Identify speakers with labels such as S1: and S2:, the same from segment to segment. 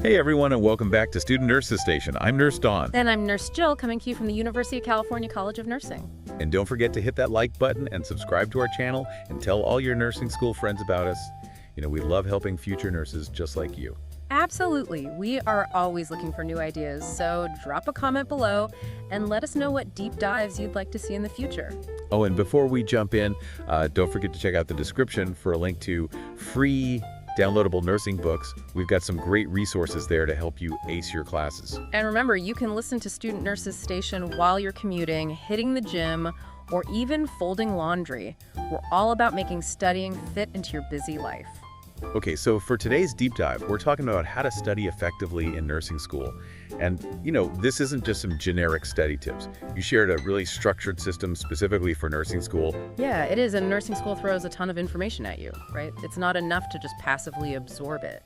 S1: Hey everyone, and welcome back to Student Nurses Station. I'm Nurse Dawn.
S2: And I'm Nurse Jill, coming to you from the University of California College of Nursing.
S1: And don't forget to hit that like button and subscribe to our channel and tell all your nursing school friends about us. You know, we love helping future nurses just like you.
S2: Absolutely. We are always looking for new ideas, so drop a comment below and let us know what deep dives you'd like to see in the future.
S1: Oh, and before we jump in, don't forget to check out the description for a link to free downloadable nursing books. We've got some great resources there to help you ace your classes.
S2: And remember, you can listen to Student Nurses Station while you're commuting, hitting the gym, or even folding laundry. We're all about making studying fit into your busy life.
S1: Okay, so for today's deep dive, we're talking about how to study effectively in nursing school. And, you know, this isn't just some generic study tips. You shared a really structured system specifically for nursing school.
S2: Yeah, it is, and nursing school throws a ton of information at you, right? It's not enough to just passively absorb it.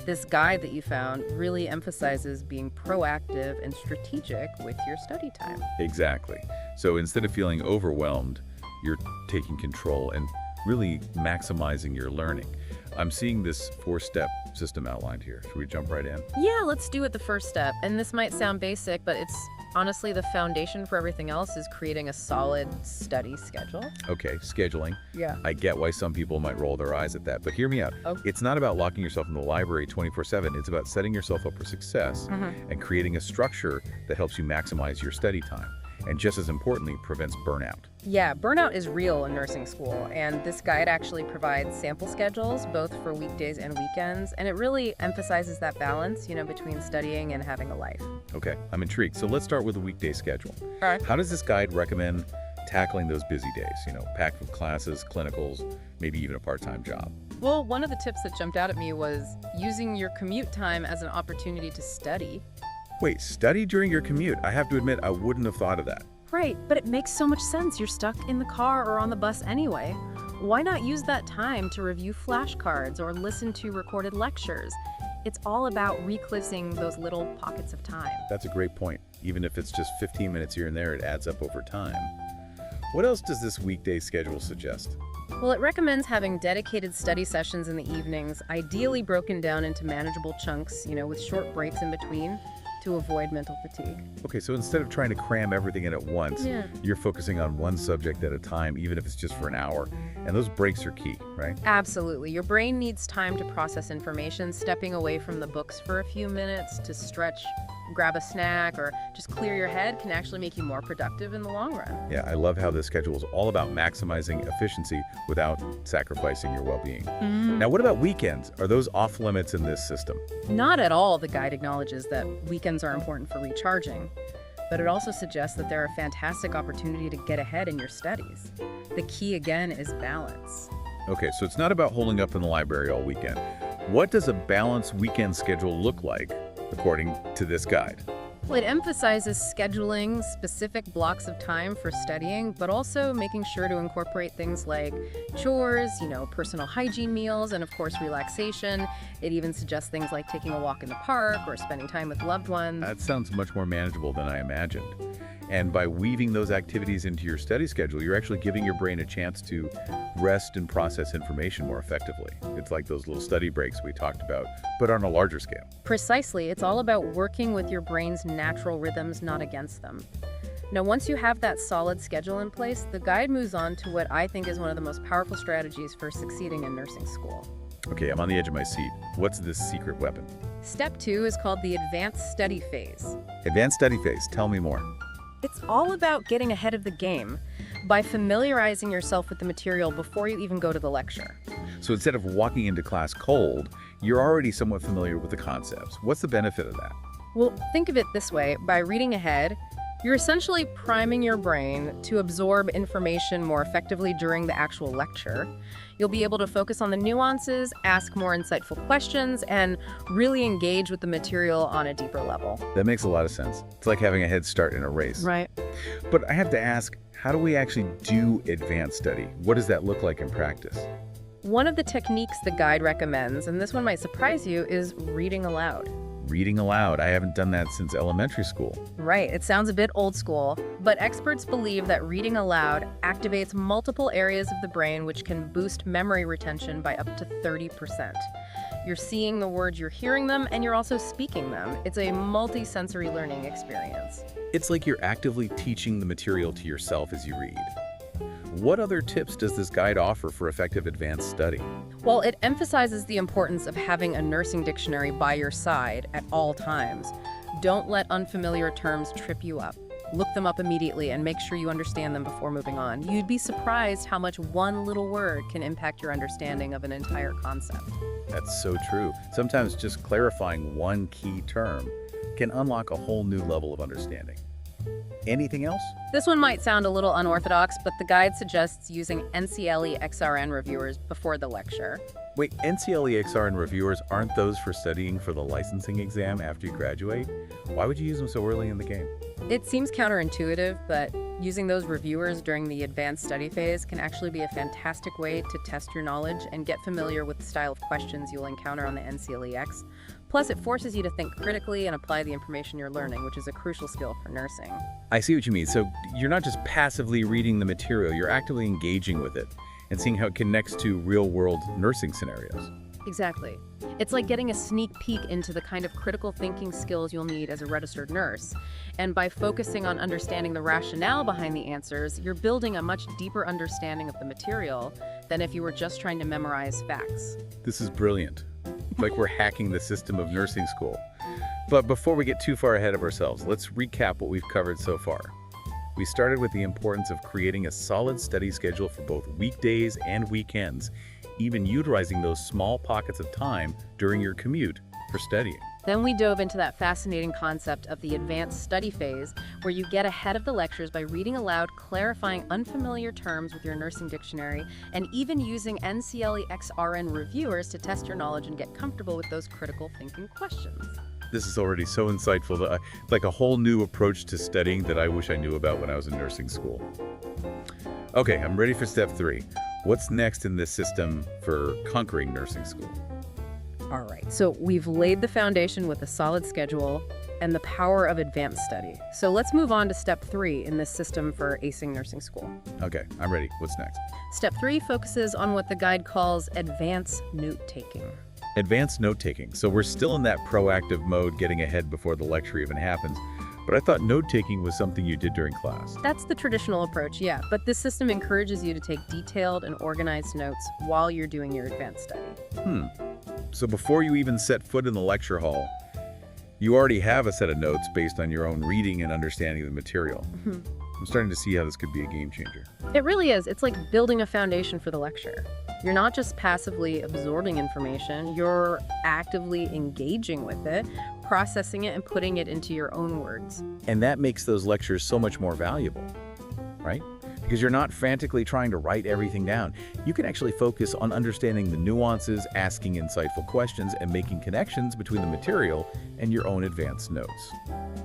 S2: This guide that you found really emphasizes being proactive and strategic with your study time.
S1: Exactly. So instead of feeling overwhelmed, you're taking control and really maximizing your learning. I'm seeing this four-step system outlined here. Should we jump right in?
S2: Yeah, let's do it the first step. And this might sound basic, but it's honestly the foundation for everything else is creating a solid study schedule.
S1: Okay, scheduling.
S2: Yeah.
S1: I get why some people might roll their eyes at that, but hear me out.
S2: Okay.
S1: It's not about locking yourself in the library 24/7. It's about setting yourself up for success and creating a structure that helps you maximize your study time. And just as importantly, prevents burnout.
S2: Yeah, burnout is real in nursing school, and this guide actually provides sample schedules both for weekdays and weekends, and it really emphasizes that balance, between studying and having a life.
S1: Okay, I'm intrigued. So let's start with a weekday schedule.
S2: All right.
S1: How does this guide recommend tackling those busy days, packed with classes, clinicals, maybe even a part-time job?
S2: Well, one of the tips that jumped out at me was using your commute time as an opportunity to study.
S1: Wait, study during your commute? I have to admit, I wouldn't have thought of that.
S2: Right, but it makes so much sense. You're stuck in the car or on the bus anyway. Why not use that time to review flashcards or listen to recorded lectures? It's all about reclaiming those little pockets of time.
S1: That's a great point. Even if it's just 15 minutes here and there, it adds up over time. What else does this weekday schedule suggest?
S2: Well, it recommends having dedicated study sessions in the evenings, ideally broken down into manageable chunks, with short breaks in between, to avoid mental fatigue.
S1: Okay, so instead of trying to cram everything in at once, you're focusing on one subject at a time, even if it's just for an hour. And those breaks are key, right?
S2: Absolutely. Your brain needs time to process information. Stepping away from the books for a few minutes to stretch, grab a snack, or just clear your head can actually make you more productive in the long run.
S1: Yeah, I love how this schedule is all about maximizing efficiency without sacrificing your well-being. Now, what about weekends? Are those off limits in this system?
S2: Not at all. The guide acknowledges that weekends are important for recharging, but it also suggests that they're a fantastic opportunity to get ahead in your studies. The key, again, is balance.
S1: Okay, so it's not about holding up in the library all weekend. What does a balanced weekend schedule look like, according to this guide?
S2: Well, it emphasizes scheduling specific blocks of time for studying, but also making sure to incorporate things like chores, personal hygiene meals, and of course, relaxation. It even suggests things like taking a walk in the park or spending time with loved ones.
S1: That sounds much more manageable than I imagined. And by weaving those activities into your study schedule, you're actually giving your brain a chance to rest and process information more effectively. It's like those little study breaks we talked about, but on a larger scale.
S2: Precisely. It's all about working with your brain's natural rhythms, not against them. Now, once you have that solid schedule in place, the guide moves on to what I think is one of the most powerful strategies for succeeding in nursing school.
S1: Okay, I'm on the edge of my seat. What's this secret weapon?
S2: Step 2 is called the advanced study phase.
S1: Advanced study phase. Tell me more.
S2: It's all about getting ahead of the game by familiarizing yourself with the material before you even go to the lecture.
S1: So instead of walking into class cold, you're already somewhat familiar with the concepts. What's the benefit of that?
S2: Well, think of it this way. By reading ahead, you're essentially priming your brain to absorb information more effectively during the actual lecture. You'll be able to focus on the nuances, ask more insightful questions, and really engage with the material on a deeper level.
S1: That makes a lot of sense. It's like having a head start in a race.
S2: Right.
S1: But I have to ask, how do we actually do advanced study? What does that look like in practice?
S2: One of the techniques the guide recommends, and this one might surprise you, is reading aloud.
S1: Reading aloud. I haven't done that since elementary school.
S2: Right, it sounds a bit old school, but experts believe that reading aloud activates multiple areas of the brain which can boost memory retention by up to 30%. You're seeing the words, you're hearing them, and you're also speaking them. It's a multi-sensory learning experience.
S1: It's like you're actively teaching the material to yourself as you read. What other tips does this guide offer for effective advanced study?
S2: Well, it emphasizes the importance of having a nursing dictionary by your side at all times. Don't let unfamiliar terms trip you up. Look them up immediately and make sure you understand them before moving on. You'd be surprised how much one little word can impact your understanding of an entire concept.
S1: That's so true. Sometimes just clarifying one key term can unlock a whole new level of understanding. Anything else?
S2: This one might sound a little unorthodox, but the guide suggests using NCLEX reviewers before the lecture.
S1: Wait, NCLEX reviewers aren't those for studying for the licensing exam after you graduate? Why would you use them so early in the game?
S2: It seems counterintuitive, but using those reviewers during the advanced study phase can actually be a fantastic way to test your knowledge and get familiar with the style of questions you'll encounter on the NCLEX. Plus, it forces you to think critically and apply the information you're learning, which is a crucial skill for nursing.
S1: I see what you mean. So you're not just passively reading the material, you're actively engaging with it and seeing how it connects to real-world nursing scenarios.
S2: Exactly. It's like getting a sneak peek into the kind of critical thinking skills you'll need as a registered nurse. And by focusing on understanding the rationale behind the answers, you're building a much deeper understanding of the material than if you were just trying to memorize facts.
S1: This is brilliant. Like we're hacking the system of nursing school. But before we get too far ahead of ourselves, let's recap what we've covered so far. We started with the importance of creating a solid study schedule for both weekdays and weekends, even utilizing those small pockets of time during your commute for studying.
S2: Then we dove into that fascinating concept of the advanced study phase, where you get ahead of the lectures by reading aloud, clarifying unfamiliar terms with your nursing dictionary, and even using NCLEX reviewers to test your knowledge and get comfortable with those critical thinking questions.
S1: This is already so insightful, like a whole new approach to studying that I wish I knew about when I was in nursing school. Okay, I'm ready for step 3. What's next in this system for conquering nursing school?
S2: All right, so we've laid the foundation with a solid schedule and the power of advanced study. So let's move on to step 3 in this system for acing nursing school.
S1: Okay, I'm ready. What's next?
S2: Step 3 focuses on what the guide calls advanced note-taking.
S1: Advanced note-taking. So we're still in that proactive mode, getting ahead before the lecture even happens. But I thought note-taking was something you did during class.
S2: That's the traditional approach, yeah. But this system encourages you to take detailed and organized notes while you're doing your advanced study.
S1: So before you even set foot in the lecture hall, you already have a set of notes based on your own reading and understanding of the material. I'm starting to see how this could be a game changer.
S2: It really is. It's like building a foundation for the lecture. You're not just passively absorbing information, you're actively engaging with it, processing it, and putting it into your own words.
S1: And that makes those lectures so much more valuable, right? Because you're not frantically trying to write everything down. You can actually focus on understanding the nuances, asking insightful questions, and making connections between the material and your own advanced notes.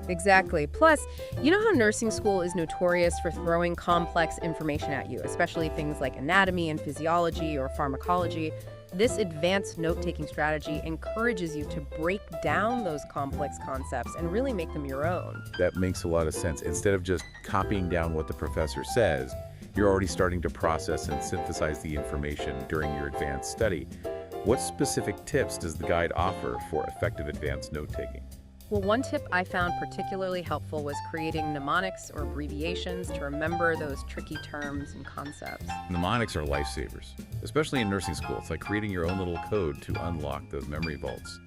S2: Exactly. Plus, you know how nursing school is notorious for throwing complex information at you, especially things like anatomy and physiology or pharmacology. This advanced note-taking strategy encourages you to break down those complex concepts and really make them your own.
S1: That makes a lot of sense. Instead of just copying down what the professor says, you're already starting to process and synthesize the information during your advanced study. What specific tips does the guide offer for effective advanced note-taking?
S2: Well, one tip I found particularly helpful was creating mnemonics or abbreviations to remember those tricky terms and concepts.
S1: Mnemonics are lifesavers, especially in nursing school. It's like creating your own little code to unlock those memory vaults.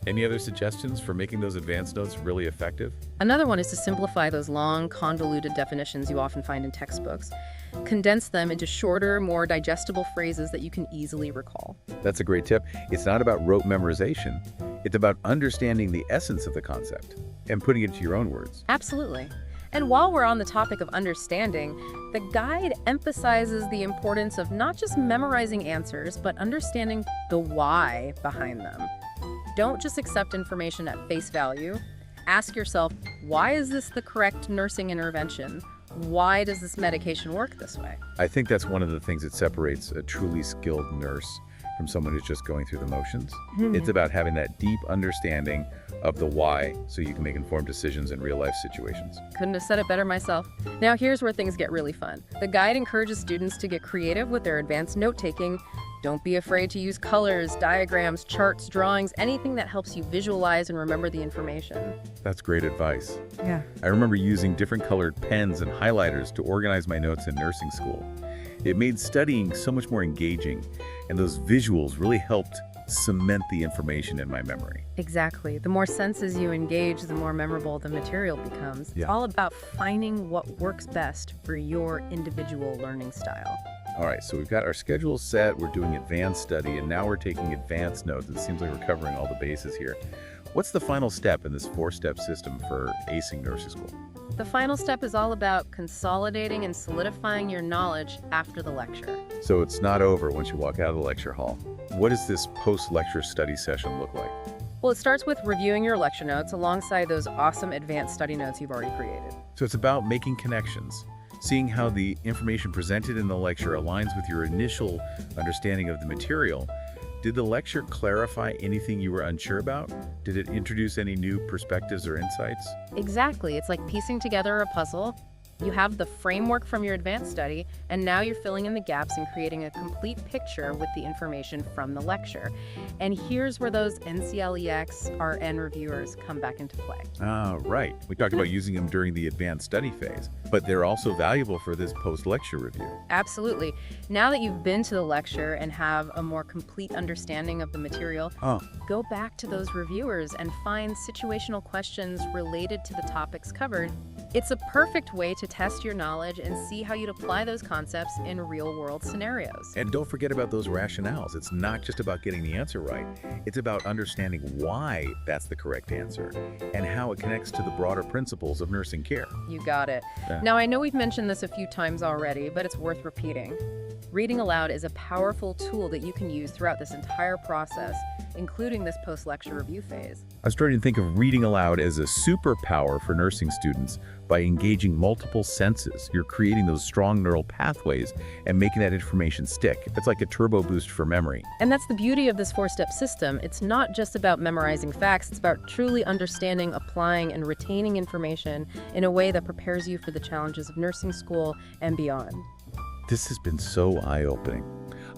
S1: Any other suggestions for making those advanced notes really effective?
S2: Another one is to simplify those long, convoluted definitions you often find in textbooks. Condense them into shorter, more digestible phrases that you can easily recall.
S1: That's a great tip. It's not about rote memorization. It's about understanding the essence of the concept and putting it into your own words.
S2: Absolutely. And while we're on the topic of understanding, the guide emphasizes the importance of not just memorizing answers, but understanding the why behind them. Don't just accept information at face value. Ask yourself, why is this the correct nursing intervention? Why does this medication work this way?
S1: I think that's one of the things that separates a truly skilled nurse from someone who's just going through the motions. It's about having that deep understanding of the why so you can make informed decisions in real-life situations.
S2: Couldn't have said it better myself. Now here's where things get really fun. The guide encourages students to get creative with their advanced note-taking. Don't be afraid to use colors, diagrams, charts, drawings, anything that helps you visualize and remember the information.
S1: That's great advice.
S2: Yeah.
S1: I remember using different colored pens and highlighters to organize my notes in nursing school. It made studying so much more engaging, and those visuals really helped cement the information in my memory.
S2: Exactly. The more senses you engage, the more memorable the material becomes.
S1: Yeah.
S2: It's all about finding what works best for your individual learning style.
S1: All right, so we've got our schedule set, we're doing advanced study, and now we're taking advanced notes. It seems like we're covering all the bases here. What's the final step in this 4-step system for acing nursing school?
S2: The final step is all about consolidating and solidifying your knowledge after the lecture.
S1: So it's not over once you walk out of the lecture hall. What does this post-lecture study session look like?
S2: Well, it starts with reviewing your lecture notes alongside those awesome advanced study notes you've already created.
S1: So it's about making connections, seeing how the information presented in the lecture aligns with your initial understanding of the material. Did the lecture clarify anything you were unsure about? Did it introduce any new perspectives or insights?
S2: Exactly. It's like piecing together a puzzle. You have the framework from your advanced study, and now you're filling in the gaps and creating a complete picture with the information from the lecture. And here's where those NCLEX RN reviewers come back into play.
S1: Ah, right. We talked about using them during the advanced study phase, but they're also valuable for this post-lecture review.
S2: Absolutely. Now that you've been to the lecture and have a more complete understanding of the material, go back to those reviewers and find situational questions related to the topics covered. It's a perfect way to test your knowledge and see how you'd apply those concepts in real-world scenarios.
S1: And don't forget about those rationales. It's not just about getting the answer right. It's about understanding why that's the correct answer and how it connects to the broader principles of nursing care.
S2: You got it.
S1: Yeah.
S2: Now, I know we've mentioned this a few times already, but it's worth repeating. Reading aloud is a powerful tool that you can use throughout this entire process, including this post-lecture review phase.
S1: I'm starting to think of reading aloud as a superpower for nursing students by engaging multiple senses. You're creating those strong neural pathways and making that information stick. It's like a turbo boost for memory.
S2: And that's the beauty of this 4-step system. It's not just about memorizing facts, it's about truly understanding, applying, and retaining information in a way that prepares you for the challenges of nursing school and beyond.
S1: This has been so eye-opening.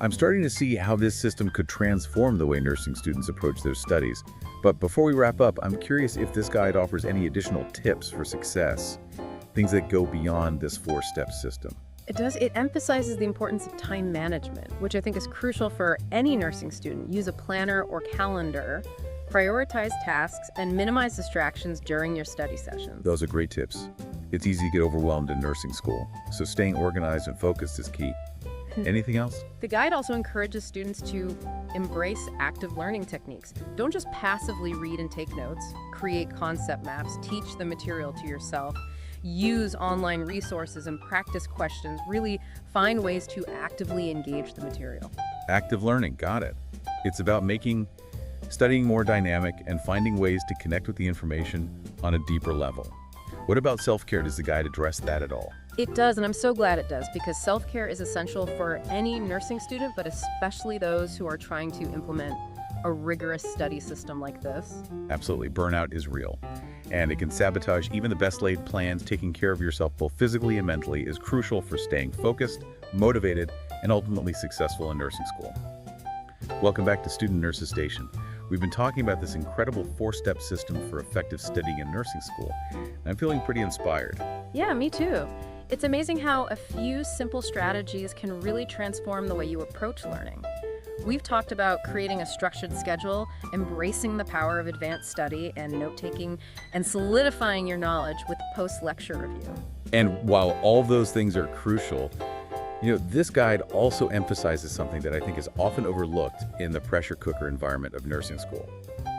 S1: I'm starting to see how this system could transform the way nursing students approach their studies. But before we wrap up, I'm curious if this guide offers any additional tips for success, things that go beyond this 4-step system.
S2: It does. It emphasizes the importance of time management, which I think is crucial for any nursing student. Use a planner or calendar, prioritize tasks, and minimize distractions during your study sessions.
S1: Those are great tips. It's easy to get overwhelmed in nursing school, so staying organized and focused is key. Anything else?
S2: The guide also encourages students to embrace active learning techniques. Don't just passively read and take notes. Create concept maps, teach the material to yourself, use online resources and practice questions. Really find ways to actively engage the material.
S1: Active learning, got it. It's about making studying more dynamic and finding ways to connect with the information on a deeper level. What about self-care? Does the guide address that at all?
S2: It does, and I'm so glad it does, because self-care is essential for any nursing student, but especially those who are trying to implement a rigorous study system like this.
S1: Absolutely. Burnout is real, and it can sabotage even the best laid plans. Taking care of yourself both physically and mentally is crucial for staying focused, motivated, and ultimately successful in nursing school. Welcome back to Student Nurses Station. We've been talking about this incredible 4-step system for effective studying in nursing school, and I'm feeling pretty inspired.
S2: Yeah, me too. It's amazing how a few simple strategies can really transform the way you approach learning. We've talked about creating a structured schedule, embracing the power of advanced study and note-taking, and solidifying your knowledge with post-lecture review.
S1: And while all those things are crucial, this guide also emphasizes something that I think is often overlooked in the pressure cooker environment of nursing school: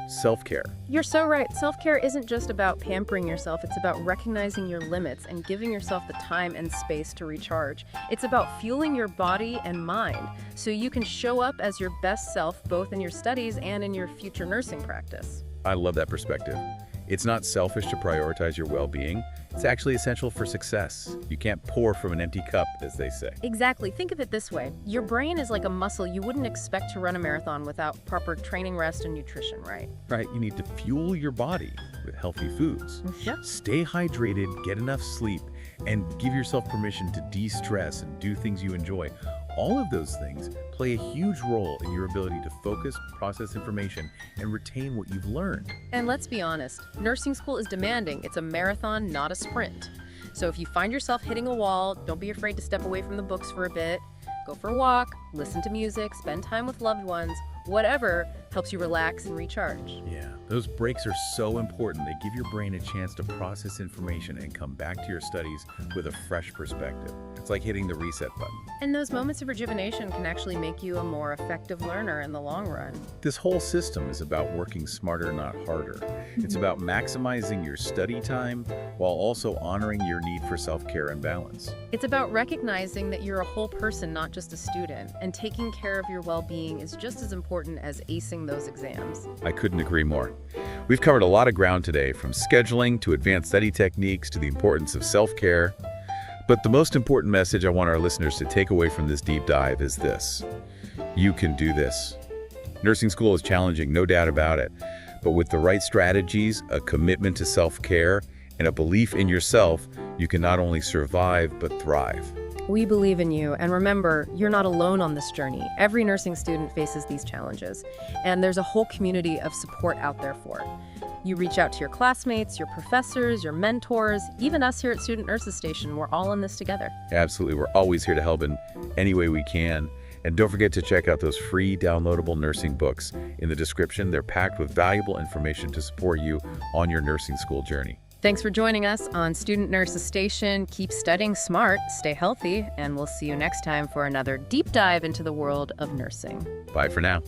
S1: self-care.
S2: You're so right. Self-care isn't just about pampering yourself. It's about recognizing your limits and giving yourself the time and space to recharge. It's about fueling your body and mind so you can show up as your best self both in your studies and in your future nursing practice.
S1: I love that perspective. It's not selfish to prioritize your well-being. It's actually essential for success. You can't pour from an empty cup, as they say.
S2: Exactly. Think of it this way. Your brain is like a muscle. You wouldn't expect to run a marathon without proper training, rest, and nutrition, right?
S1: Right, you need to fuel your body with healthy foods.
S2: Yep.
S1: Stay hydrated, get enough sleep, and give yourself permission to de-stress and do things you enjoy. All of those things play a huge role in your ability to focus, process information, and retain what you've learned.
S2: And let's be honest, nursing school is demanding. It's a marathon, not a sprint. So if you find yourself hitting a wall, don't be afraid to step away from the books for a bit. Go for a walk, listen to music, spend time with loved ones, whatever helps you relax and recharge.
S1: Yeah, those breaks are so important. They give your brain a chance to process information and come back to your studies with a fresh perspective. It's like hitting the reset button.
S2: And those moments of rejuvenation can actually make you a more effective learner in the long run.
S1: This whole system is about working smarter, not harder. It's about maximizing your study time while also honoring your need for self-care and balance.
S2: It's about recognizing that you're a whole person, not just a student, and taking care of your well-being is just as important as acing those exams.
S1: I couldn't agree more. We've covered a lot of ground today, from scheduling to advanced study techniques to the importance of self-care. But the most important message I want our listeners to take away from this deep dive is this: you can do this. Nursing school is challenging, no doubt about it. But with the right strategies, a commitment to self-care, and a belief in yourself, you can not only survive, but thrive.
S2: We believe in you, and remember, you're not alone on this journey. Every nursing student faces these challenges, and there's a whole community of support out there for it. You reach out to your classmates, your professors, your mentors, even us here at Student Nurses Station. We're all in this together.
S1: Absolutely. We're always here to help in any way we can. And don't forget to check out those free downloadable nursing books in the description. They're packed with valuable information to support you on your nursing school journey.
S2: Thanks for joining us on Student Nurses Station. Keep studying smart, stay healthy, and we'll see you next time for another deep dive into the world of nursing.
S1: Bye for now.